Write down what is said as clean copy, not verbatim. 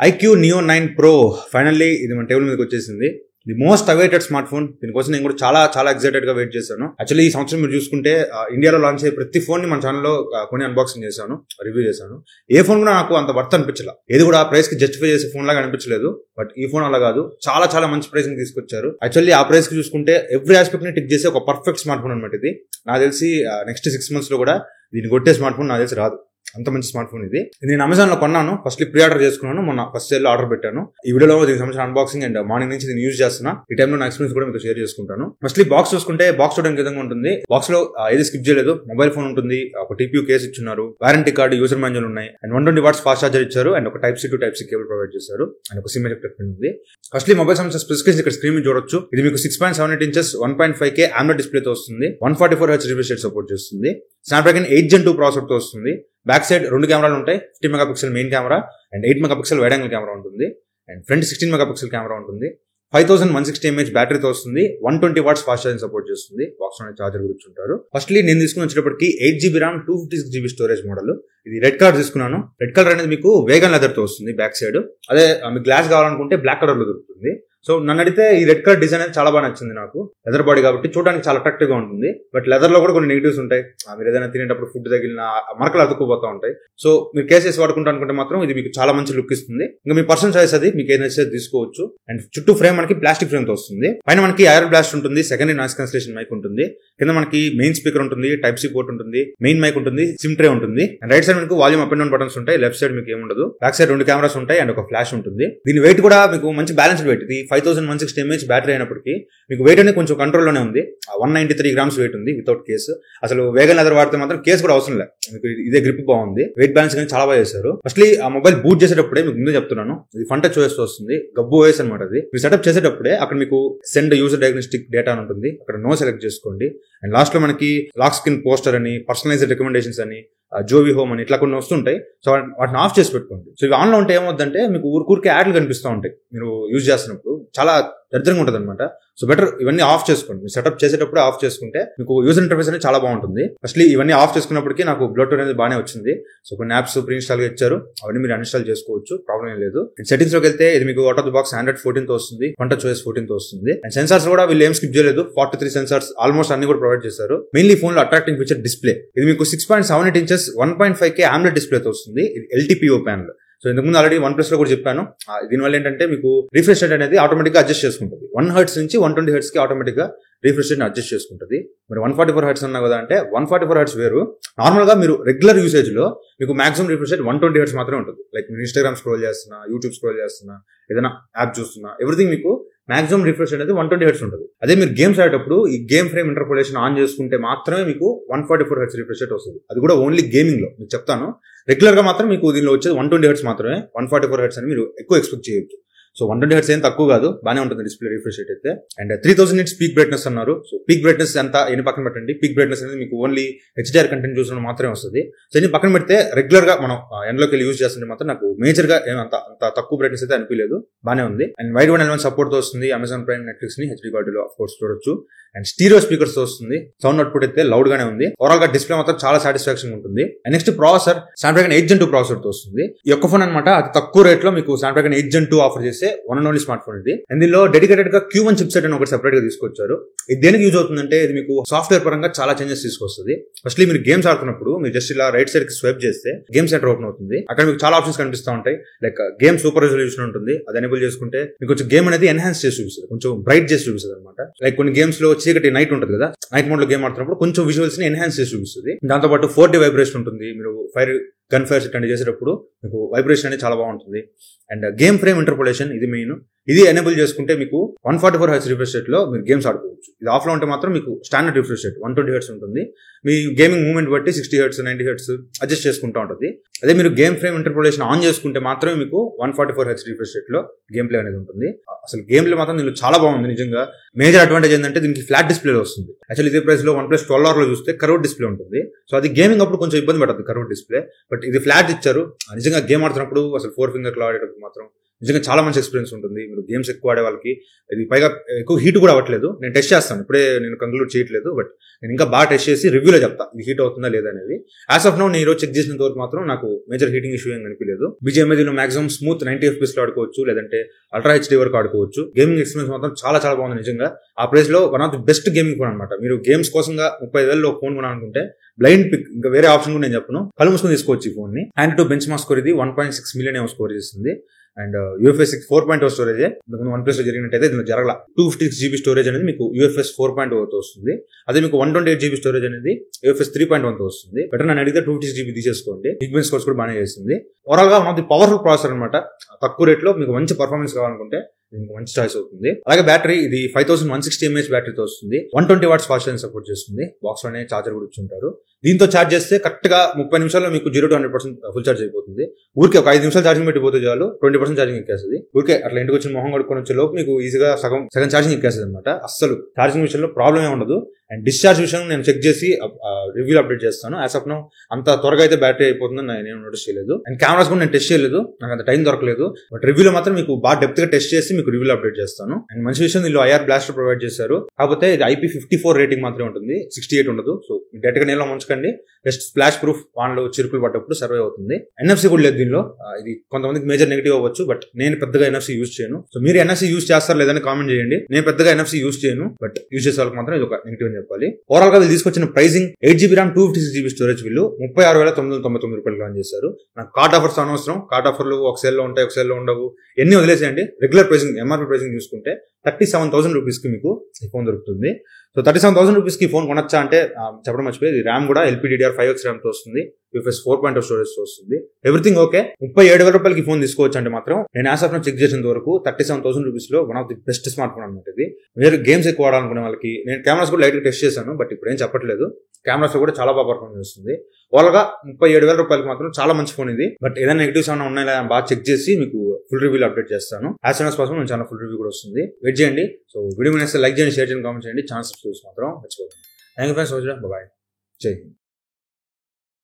IQ Neo 9 Pro finally ఇది మన table మీదకి వచ్చేసింది. The most awaited smart phone. దీనికోసం నేను కూడా చాలా ఎక్సైటెడ్ గా వెయిట్ చేశాను. యాక్చువల్లీ ఈ సంవత్సరం మీరు చూసుకుంటే ఇండియాలో లాంచ్ అయ్యే ప్రతి ఫోన్ ని మన ఛానల్లో కొని అన్బాక్సింగ్ చేశాను, రివ్యూ చేశాను. ఏ ఫోన్ కూడా నాకు అంత వర్త్ అనిపించలేదు. ఏది కూడా ప్రైస్ కి జస్టిఫై చేసే ఫోన్ లాగా అనిపించలేదు. బట్ ఈ ఫోన్ అలా కాదు, చాలా మంచి ప్రైస్ ని తీసుకొచ్చారు. యాక్చువల్లీ ఆ ప్రైస్ కి చూసుకుంటే ఎవ్రీ ఆస్పెక్ట్ ని టిక్ చేసే ఒక పర్ఫెక్ట్ స్మార్ట్ ఫోన్ అనమాట ఇది. నాకు తెలిసి నెక్స్ట్ 6 months లో కూడా దీన్ని కొట్టే స్మార్ట్ ఫోన్ నాకు తెలిసి రాదు. అంత మంచి స్మార్ట్ ఫోన్ ఇది. నేను అమెజాన్ లో కొన్నాను, ఫస్ట్ ప్రీ ఆర్డర్ చేసుకున్నాను, మొన్న ఫస్ట్ సేల్ లో ఆర్డర్ పెట్టాను. ఈ వీడియోలో దీనికి సంబంధించిన అన్బాక్సింగ్ అండ్ మార్నింగ్ నుంచి దీన్ని యూజ్ చేస్తున్నా. ఈ టైంలో నా ఎక్స్పీరియన్స్ కూడా మీకు షేర్ చేసుకుంటాను. ఫస్ట్లీ బాక్స్ చూసుకుంటే బాక్స్ చూడడానికి విధంగా ఉంటుంది. బాక్స్ లో ఏది స్కిప్ చేయలేదు. మొబైల్ ఫోన్ ఉంటుంది, ఒక TPU కేసు ఇచ్చున్నారు, వారంటీ కార్డు, యూజర్ మాన్యువల్ ఉన్నాయి, అండ్ 120 watts ఫాస్ట్ చార్జర్ ఇచ్చారు, అండ్ ఒక Type-C to Type-C cable provide చేశారు, అండ్ ఒక సిమ్ ఎజెక్టర్ పిన్ ఉంది. ఫస్ట్లీ మొబైల్ సంబంధించిన స్పెసిఫికేషన్ ఇక్కడ స్క్రీన్ మీద చూడొచ్చు. ఇది మీకు 6.78 inches 1.5K AMOLED డిస్ప్లేతో వస్తుంది. 144Hz రిఫ్రెష్ రేట్ సపోర్ట్ చేస్తుంది. Snapdragon 8 Gen 2 ప్రాసెసర్ తో వస్తుంది. బ్యాక్ సైడ్ 2 కెమెరాలు ఉంటాయి. 50 MP main camera and 8 MP wide angle camera ఉంటుంది, అండ్ ఫ్రంట్ 16 MP కెమెరా ఉంటుంది. 5160 mAh బ్యాటరీతో వస్తుంది. 120 watts ఫాస్ట్ ఛార్జింగ్ సపోర్ట్ చేస్తుంది. బాక్స్ లోనే చార్జర్ గురించి ఉంటారు. ఫస్ట్లీ నేను తీసుకుని వచ్చేటప్పటికి 8GB RAM 256GB storage model. ఇది రెడ్ కలర్ తీసుకున్నాను. రెడ్ కలర్ అనేది మీకు వేగన్ లెదర్ తో వస్తుంది బ్యాక్ సైడ్. అదే మీకు గ్లాస్ కావాలనుకుంటే బ్లాక్ కలర్ లో దొరుకుతుంది. సో నన్ను అడిగితే ఈ రెడ్ కలర్ డిజైన్ అనేది చాలా బాగా నచ్చింది నాకు. లెదర్ బాడీ కాబట్టి చూడడానికి చాలా అట్రాక్టివ్ గా ఉంటుంది. బట్ లెదర్ లో కూడా కొన్ని నెగిటివ్స్ ఉంటాయి. మీరు ఏదైనా తినేటప్పుడు ఫుడ్ తగిలిన మరకలు అతుక్కుపోతా ఉంటాయి. సో మీరు కేసెస్ వాడుకుంటా అనుకుంటే మాత్రం ఇది మీకు చాలా మంచి లుక్ ఇస్తుంది. ఇంకా మీ పర్సనల్ చాయిస్ అది, మీకు ఏదైనా తీసుకోవచ్చు. అండ్ చుట్టూ ఫ్రేమ్ మనకి ప్లాస్టిక్ ఫ్రేమ్ తో వస్తుంది. పైన మనకి ఐరన్ బ్లాస్ట్ ఉంటుంది, సెకండరీ నాయిస్ క్యాన్సిలేషన్ మైక్ ఉంటుంది, కింద మనకి మెయిన్ స్పీకర్ ఉంటుంది, Type-C పోర్ట్ ఉంటుంది, మెయిన్ మైక్ ఉంటుంది, సిమ్ ట్రే ఉంటుంది, అండ్ రైట్ సైడ్ మీకు volume up and down buttons ఉంటాయి. లెఫ్ట్ సైడ్ మీకు ఏముండదు. బ్యాక్ సైడ్ 2 కెమెరాస్ ఉంటాయి అండ్ ఒక ఫ్లాష్ ఉంటుంది. దీని వెయిట్ కూడా మీకు మంచి బ్యాలెన్స్డ్ వెయిట్. ఇది 5160 mAh బ్యాటరీ అయినప్పటికీ మీకు వెయిట్ అనేది కొంచెం కంట్రోల్ లోనే ఉంది. 193 grams వెయిట్ ఉంది వితౌట్ కేసు. అసలు వేగన్ లెదర్ వాడితే మాత్రం కేసు కూడా అవసరం లేదు. మీకు ఇదే గ్రిప్ బాగుంది. వెయిట్ బ్యాలెన్స్ కానీ చాలా బాగా చేశారు. ఫస్ట్లీ ఆ మొబైల్ బూట్ చేసేటప్పుడే మీకు ముందే చెప్తున్నాను, ఇది ఫ్రంట్ టచ్ OS వస్తుంది. గబ్బు OS అనమాట. అది మీరు సెటప్ చేసేటప్పుడే అక్కడ మీకు సెండ్ యూజర్ డయాగ్నోస్టిక్ డేటా అని ఉంటుంది. అక్కడ నో సెలెక్ట్ చేసుకోండి. అండ్ లాస్ట్ లో మనకి లాక్ స్క్రీన్ పోస్టర్ అని, పర్సనలైజ్డ్ రికమెండేషన్స్ అని, జోవి హోమ్ అని ఇట్లా కొన్ని వస్తుంటాయి. సో వాటిని ఆఫ్ చేసి పెట్టుకోండి. సో ఇవి ఆన్ లో ఉంటే ఏమవుతుందంటే మీకు ఊరికే యాడ్లు కనిపిస్తూ ఉంటాయి మీరు యూజ్ చేస్తున్నప్పుడు. చాలా దరిద్రంగా ఉంటుంది అనమాట. సో బెటర్ ఇవన్నీ ఆఫ్ చేసుకోండి. మీరు సెటప్ చేసేటప్పుడు ఆఫ్ చేసుకుంటే మీకు యూజర్ ఇంటర్ఫేస్ అనేది చాలా బాగుంటుంది. ఫస్ట్లీ ఇవన్నీ ఆఫ్ చేసుకున్నప్పటికీ నాకు బ్లూటూత్ అనేది బాగానే వచ్చింది. సో కొన్ని యాప్స్ ప్రీ ఇన్స్టాల్ గా ఇచ్చారు, అవన్నీ మీరు అన్ఇన్స్టాల్ చేసుకోవచ్చు, ప్రాబ్లం ఏం లేదు. సెటింగ్స్ లోకి వెళ్తే ఇది మీకు out of the box Android 14 తో వస్తుంది, ఫ్రంట్ టచ్ OS 14 తో వస్తుంది. అండ్ సెన్సార్స్ కూడా వీళ్ళు ఏం స్కిప్ చేయలేదు. 43 సెన్సార్స్ ఆల్మోస్ట్ అన్ని కూడా ప్రొవైడ్ చేశారు. మెయిన్లీ ఫోన్ లో అట్రాక్టింగ్ ఫీచర్ డిస్ప్లే. ఇది మీకు 6.78 inches 1.5K AMOLED డిస్ప్లేతో వస్తుంది. ఇది LTPO ప్యానల్. సో ఇంతకుముందు ఆల్రెడీ OnePlus లో కూడా చెప్పాను. దీనివల్ల ఏంటంటే మీకు రిఫ్రెష్ రేట్ అనేది ఆటోమేటిక్ గా అడ్జస్ట్ చేసుకుంటుంది. 1 Hz నుంచి 120 Hz కి ఆటోమేటిక్ గా రిఫ్రెష్ రేట్ అడ్జస్ట్ చేసుకుంటుంది. మరి 144 Hz అన్నా కదా అంటే 144 Hz వేరు. నార్మల్ గా మీరు రెగ్యులర్ యూసేజ్ లో మీకు మాక్సిమం రిఫ్రెష్ రేట్ 120 Hz మాత్రమే ఉంటుంది. లైక్ మీరు ఇన్స్టాగ్రామ్ స్క్రోల్ చేస్తున్నా, యూట్యూబ్ స్క్రోల్ చేస్తున్నా, ఏదైనా యాప్ చూస్తున్నా, ఎవ్రీథింగ్ మీకు మాక్సిమం రిఫ్రెష్ అనేది 120 Hz ఉంటుంది. అదే మీరు గేమ్స్ ఆడేటప్పుడు ఈ గేమ్ ఫ్రేమ్ ఇంటర్పోలేషన్ ఆన్ చేసుకుంటే మాత్రమే మీకు 144 Hz రిఫ్రెష్ రేట్ వస్తుంది. అది కూడా ఓన్లీ గేమింగ్ లో. మీకు చెప్తాను, రెగ్యులర్ గా మాత్రం మీకు దీనిలో వచ్చేది 120 Hz మాత్రమే. 144 Hz అని మీరు ఎక్కువ ఎక్స్పెక్ట్ చేయొచ్చు. సో 120 Hz ఏం తక్కువ కాదు, బానే ఉంటుంది డిస్ప్లే రిఫ్రెష్ రేట్ అయితే. అండ్ 3000 nits పీక్ బ్రైట్నెస్ అన్నారు. సో పీక్ బ్రైట్నెస్ ఎంత ఎన్ని పక్కన పెట్టండి. పీక్ బ్రైట్నెస్ అనేది మీకు ఓన్లీ HDR కంటెంట్ చూసినప్పుడు మాత్రమే వస్తుంది. సో ఎన్ని పక్కన పెడితే రెగ్యులర్ గా మనం ఎండ్లోకి వెళ్ళి యూజ్ చేస్తుంటే మాత్రం నాకు మేజర్ గా అంత తక్కువ బ్రైట్నెస్ అయితే అనిపించలేదు, బానే ఉంది. And wide one element support తో వస్తుంది. అమెజాన్ ప్రైమ్, నెట్ఫ్లిక్స్ ని HD క్వాలిటీలో ఆఫ్ కోర్స్ చూడొచ్చు. అండ్ స్టీరియో స్పీకర్స్ తో వస్తుంది. సౌండ్ అవుట్పుట్ అయితే లౌడ్ గానే ఉంది. ఓవరాల్ గా డిస్ప్లే మాత్రం చాలా సాటిస్ఫాక్షన్ ఉంటుంది. And next processor Snapdragon 8 Gen 2 processor తో వస్తుంది. ఈ యొక్క ఫోన్ అనమాట అతి తక్కువ రేట్ లో మీకు Snapdragon 8 Gen 2 ఆఫర్ చేసే one and only smart phone ఇది. అండ్ దీనిలో డెడికేటెడ్ గా Q1 చిప్సెట్ అని ఒకటి సెపరేట్ గా తీసుకొచ్చారు. ఇది దేనికి యూజ్ అవుతుందంటే ఇది మీకు సాఫ్ట్వేర్ పరంగా చాలా చేంజెస్ తీసుకొస్తుంది. ఫస్ట్లీ మీరు గేమ్స్ ఆడుతున్నప్పుడు మీరు జస్ట్ ఇలా రైట్ సైడ్ కి స్వైప్ చేస్తే గేమ్ సెంటర్ ఓపెన్ అవుతుంది. అక్కడ మీకు చాలా ఆప్షన్స్ కనిపిస్తూ ఉంటాయి. లైక్ గేమ్ సూపర్ రెజల్యూషన్ ఉంటుంది. అది ఎనేబుల్ చేసుకుంటే మీకు కొంచెం గేమ్ అనేది ఎన్హాన్స్ చేసి చూపిస్తుంది, కొంచెం బ్రైట్ చేసి చూపిస్తుంది అనమాట. లైక్ కొన్ని గేమ్స్ లో చీకటి నైట్ ఉంటుంది కదా, నైట్ మోడ్ లో గేమ్ ఆడుతున్నప్పుడు కొంచెం విజువల్స్ ని ఎన్హాన్స్ చేసి చూపిస్తుంది. దాంతో పాటు 4D వైబ్రేషన్ ఉంటుంది. మీరు గన్ ఫైర్స్ ఇట్లాంటి చేసేటప్పుడు మీకు వైబ్రేషన్ అనేది చాలా బాగుంటుంది. అండ్ గేమ్ ఫ్రేమ్ ఇంటర్పోలేషన్ ఇది మెయిన్. ఇది ఎనేబుల్ చేసుకుంటే మీకు 144 Hz రిఫ్రెష్ రేట్ లో మీరు గేమ్స్ ఆడుకోవచ్చు. ఇది ఆఫ్ లో ఉంటే మాత్రం మీకు స్టాండర్డ్ రిఫ్రెష్ రేట్ 120 Hz ఉంటుంది. మీ గేమింగ్ మూవ్మెంట్ బట్టి 60 Hz 90 Hz అడ్జస్ట్ చేసుకుంటూ ఉంటుంది. అదే మీరు గేమ్ ఫ్రేమ్ ఇంటర్పోలేషన్ ఆన్ చేసుకుంటే మాత్రమే మీకు 144 Hz రిఫ్రెష్ రేట్ లో గేమ్ ప్లే అనేది ఉంటుంది. అసలు గేమ్ ప్లే మాత్రం దీనిలో చాలా బాగుంది నిజంగా. మేజర్ అడ్వాంటేజ్ ఏంటంటే దీనికి ఫ్లాట్ డిస్ప్లే వస్తుంది. యాక్చువల్లీ ఇదే ప్రైస్ లో OnePlus 12R లో చూస్తే కర్వ్ డిస్ప్లే ఉంటుంది. సో అది గేమింగ్ అప్పుడు కొంచెం ఇబ్బంది పడుతుంది కర్వ్ డిస్ప్లే. బట్ ఇది ఫ్లాట్ ఇచ్చారు. నిజంగా గేమ్ ఆడుతున్నప్పుడు అసలు 4 finger లో ఆడేటప్పుడు మాత్రం నిజంగా చాలా మంచి ఎక్స్పీరియన్స్ ఉంటుంది. మీరు గేమ్స్ ఎక్కువ ఆడే వాళ్ళకి ఇది పైగా ఎక్కువ హీట్ కూడా అవ్వట్లేదు. నేను టెస్ట్ చేస్తాను, ఇప్పుడే నేను కంక్లూడ్ చేయట్లేదు, బట్ నేను ఇంకా బాగా టెస్ట్ చేసి రివ్యూలో చెప్తా ఇది హీట్ అవుతుందా లేదా అనేది. యాజ్ ఆఫ్ నౌ నేను ఈరోజు చెక్ చేసినంత వరకు మాత్రం నాకు మేజర్ హీటింగ్ ఇష్యూ ఏం కనిపించలేదు. BGMI దీనిలో మాక్సిమం స్మూత్ 90 FPS లో ఆడుకోవచ్చు, లేదంటే అల్ట్రా HD వరకు ఆడుకోవచ్చు. గేమింగ్ ఎక్స్పీరియన్స్ మాత్రం చాలా చాలా బాగుంది నిజంగా. ఆ ప్రైస్ లో one of the best gaming phone అనమాట. మీరు గేమ్స్ కోసంగా 30,000 ఫోన్ కొనాలనుకుంటే బ్లైండ్ పిక్, ఇంకా వేరే ఆప్షన్ కూడా నేను చెప్పను, కళ్ళు మూసుకొని తీసుకోవచ్చు ఈ ఫోన్ ని. And to bench mark score ఇది 1.6 మిలియన్ స్కోర్ చేస్తుంది. And UFS 4.0 storage. One plus లో జరిగినట్టయితే దీనిలో జరగల. 256 GB స్టోరేజ్ అనేది మీకు UFS 4.0 తో వస్తుంది. అదే మీకు 128 GB స్టోరేజ్ అనేది UFS 3.1 తో వస్తుంది. బెటర్ నన్ను అడిగితే 256 GB తీసేసుకోండి. బిగ్ స్కోర్స్ కూడా బాగానే చేస్తుంది. ఓవరాల్ గా one of the powerful processor అనమాట. తక్కువ రేట్ లో మీకు మంచి పర్ఫార్మెన్స్ కావాలనుకుంటే దీనికి మంచి చాయిస్ అవుతుంది. అలాగే బ్యాటరీ ఇది 5160 mAh బ్యాటరీతో వస్తుంది. 120 watts ఫాస్ట్ ఛార్జింగ్ సపోర్ట్ చేస్తుంది. బాక్స్ లోనే చార్జర్ కూడా ఇచ్చుంటారు. దీంతో ఛార్జ్ చేస్తే కరెక్ట్ గా 30 నిమిషాల్లో మీకు 0 to 100% ఫుల్ ఛార్జ్ అయిపోతుంది. ఊరికే ఒక 5 నిమిషాలు ఛార్జింగ్ పెట్టిపోతే చాలు 20% ఛార్జింగ్ ఎక్కేస్తుంది. ఊరికే అట్లా ఇంటికి వచ్చిన మొహం కడుక్కొని వచ్చే లోపు మీకు ఈజీగా సగం ఛార్జింగ్ ఎక్కేస్తుంది అనమాట. అస్సలు ఛార్జింగ్ విషయంలో ప్రాబ్లమ్ ఉండదు. అండ్ డిశ్చార్జ్ విషయం నేను చెక్ చేసి రివ్యూలు అప్డేట్ చేస్తాను. యాజ్ ఆఫ్ నౌ అంత త్వరగా అయితే బ్యాటరీ అయిపోతుందని నేను నోటీస్ చేయలేదు. అండ్ కెమెరాస్ కూడా నేను టెస్ట్ చేయలేదు, నాకు అంత టైం దొరకలేదు. బట్ రివ్యూలో మాత్రం మీకు బాగా డెప్త్ గా టెస్ట్ చేసి మీకు రివ్యూలు అప్డేట్ చేస్తాను. అండ్ మంచి విషయం వీళ్ళు IR బ్లాస్టర్ ప్రొవైడ్ చేశారు. కాకపోతే ఇది IP54 రేటింగ్ మాత్రమే ఉంటుంది, 68 ఉండదు. సో డైరెక్ట్ గా నేలలో ఉంచకండి. జస్ట్ స్ప్లాష్ ప్రూఫ్ వాన్లో చిరుకులు పడ్డప్పుడు సర్వే అవుతుంది. NFC కూడా లేదు దీనిలో. ఇది కొంతమందికి మేజర్ నెగిటివ్ అవ్వచ్చు, బట్ నేను పెద్దగా NFC యూజ్ చేయను. సో మీరు NFC యూజ్ చేస్తారు లేదని కామెంట్ చేయండి. నేను పెద్దగా NFC యూజ్ చేయను, బట్ యూజ్ చేసే వాళ్ళకి మాత్రం ఇది ఒక నెగిటివ్ అని చెప్పాలి. ఓవరాల్ గా వీళ్ళు తీసుకొచ్చిన pricing 8GB RAM 256 GB storage వీళ్ళు 36,999 రూపాయలు లాంచ్ చేశారు. నాకు కార్డ్ ఆఫర్స్ అనవసరం. కార్డ్ ఆఫర్లు ఒక సేల్ లో ఉంటాయి, ఒక సేల్ లో ఉండవు. ఎన్ని వదిలేసేయండి. రెగ్యులర్ ప్రైసింగ్ MRP ప్రైసింగ్ చూసుకుంటే 37,000 రూపీస్ కి మీకు ఈ ఫోన్ దొరుకుతుంది. సో 37,000 రూపీస్ కి ఫోన్ కొనొచ్చా అంటే చెప్పడం మర్చిపోయి, ర్యామ్ కూడా LPDDR5X ర్యామ్ తో వస్తుంది. UFS 4.0 స్టోరేజ్ తో వస్తుంది. Everything okay. 37,000 రూపాయలకి ఫోన్ తీసుకోవచ్చు అంటే మాత్రం నేను యాజ్ ఆఫ్ నౌ చెక్ చేసినంత వరకు 37,000 రూపీస్ లో one of the best smart phone అనమాట ఇది. మీరు గేమ్స్ ఎక్కువ ఆడాలనుకునే వాళ్ళకి, నేను కెమెరాస్ కూడా లైట్ గా టెస్ట్ చేశాను, బట్ ఇప్పుడు ఏం చెప్పట్లేదు. కెమెరాస్ లో కూడా చాలా బాగా పర్ఫార్మెన్స్ చేస్తుంది. ఓవరాల్ గా 37,000 రూపాయలకి మాత్రం చాలా మంచి ఫోన్ ఇది. బట్ ఏదైనా నెగిటివ్స్ ఏమైనా ఉన్నాయా బాగా చెక్ చేసి మీకు ఫుల్ రివ్యూలు అప్డేట్ చేస్తాను. యాజ్ సూన్ యాజ్ పాసిబుల్ నేను చాలా ఫుల్ రివ్యూ కూడా వస్తుంది. వెయిట్ చేయండి. సో వీడియో నచ్చితే లైక్ చేయండి, షేర్ చేయండి, కామెంట్ చేయండి. ఛానల్ సబ్స్క్రైబ్ మాత్రం మర్చిపోకండి. Thank you friends. బాయ్. జై హింద్.